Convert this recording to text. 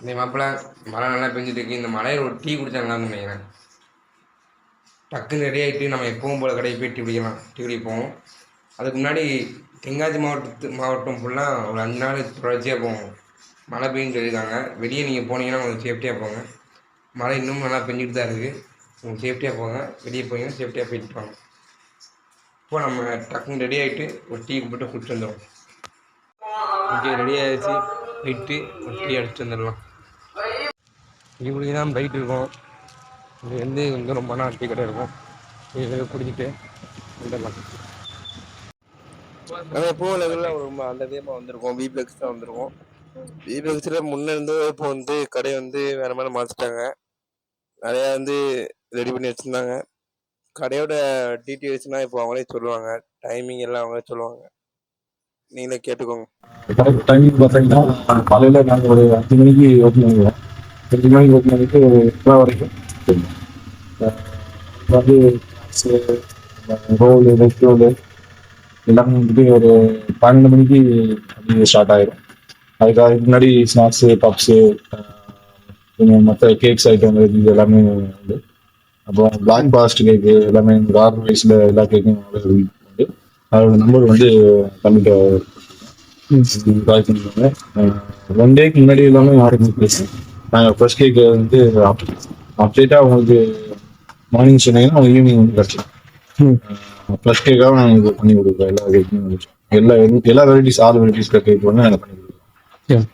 இந்த மாப்பிள்ள மழை நல்லா பெஞ்சிட்டு இருக்கு. இந்த மழையில் ஒரு டீ குடிச்சா நல்லா நினைக்கிறேன். டக்குன்னு ரெடி ஆகிட்டு நம்ம எப்பவும் போல் கடைக்கு போய் டீ குடிக்கலாம். டீ குடிப்போம். அதுக்கு முன்னாடி தென்காசி மாவட்டம் ஃபுல்லாக ஒரு 5 நாள் தொடர்ச்சியாக போவோம். மழை பெய்யுன்னு சொல்லியிருக்காங்க. வெளியே நீங்கள் போனீங்கன்னா உங்களுக்கு சேஃப்டியாக போங்க. மழை இன்னும் நல்லா பெஞ்சிட்டு தான் இருக்குது. உங்களுக்கு சேஃப்டியாக போங்க. வெளியே போனீங்கன்னா சேஃப்டியாக போயிட்டு போங்க. இப்போ நம்ம டக்குன்னு ரெடி ஆகிட்டு ஒரு டீ போட்டு குடிச்சு வந்துடும். ஓகே, ரெடி ஆகிடுச்சு. போயிட்டு ஒரு டீ அடிச்சுட்டு வந்துடலாம். டீ குடிக்க தான் போயிட்டு இருக்கோம். இங்கேருந்து இங்கே ரொம்ப நாள் டீ கடை இருக்கும். டீ குடிச்சிட்டு வந்துடலாம். ஆனால் எப்பவும் லெவலில் ரொம்ப அந்த வேகமாக வந்திருக்கோம். விபிஎக்ஸ் தான் வந்திருக்கோம். விபிஎக்ஸில் முன்னே இருந்து இப்போ வந்து கடை வந்து வேறு மாதிரி மாற்றிட்டாங்க. நிறையா வந்து ரெடி பண்ணி வச்சுருந்தாங்க. கடையோட டீட்டெயில்ஸ்னால் இப்போ அவங்களே சொல்லுவாங்க. டைமிங் எல்லாம் அவங்களே சொல்லுவாங்க. நீங்களே கேட்டுக்கோங்க. டைமிங் பார்த்தீங்கன்னா காலையில் நாங்கள் ஒரு 5 மணிக்கு ஓப்பன் பண்ணுவோம். 5 மணிக்கு ஓப்பன் பண்ணிட்டு ஒரு 8 வரைக்கும் வந்து ரோலு வெஜ் ரோலு எல்லாமே வந்துட்டு ஒரு 12 மணிக்கு அப்படி ஸ்டார்ட் ஆகிடும். அதுக்காக முன்னாடி ஸ்நாக்ஸு பப்ஸு மற்ற கேக்ஸ் ஐட்டம் இது எல்லாமே உண்டு. அப்புறம் பிளாக் ஃபாரஸ்ட் கேக்கு எல்லாமே ஆர்டர் வைஸில் எல்லா கேக்கும் உண்டு. அதோட நம்பர் வந்து கம்மிட்ட கால் பண்ணிடுவாங்க. 1 டேக்கு முன்னாடி எல்லாமே ஆர்டர் பேசி நாங்கள் ஃபர்ஸ்ட் கேக்கு வந்து அப்டேட்டாக உங்களுக்கு மார்னிங் சொன்னீங்கன்னா அவங்க ஈவினிங் வந்து கிடச்சிடும். ஃபர்ஸ்ட் கேக்காக நாங்கள் இது பண்ணி கொடுக்குறோம். எல்லா கேக்குமே எல்லா வெரைட்டிஸ் 6 வெரைட்டிஸ் கேக் வந்து நாங்கள் பண்ணி கொடுக்குறோம்.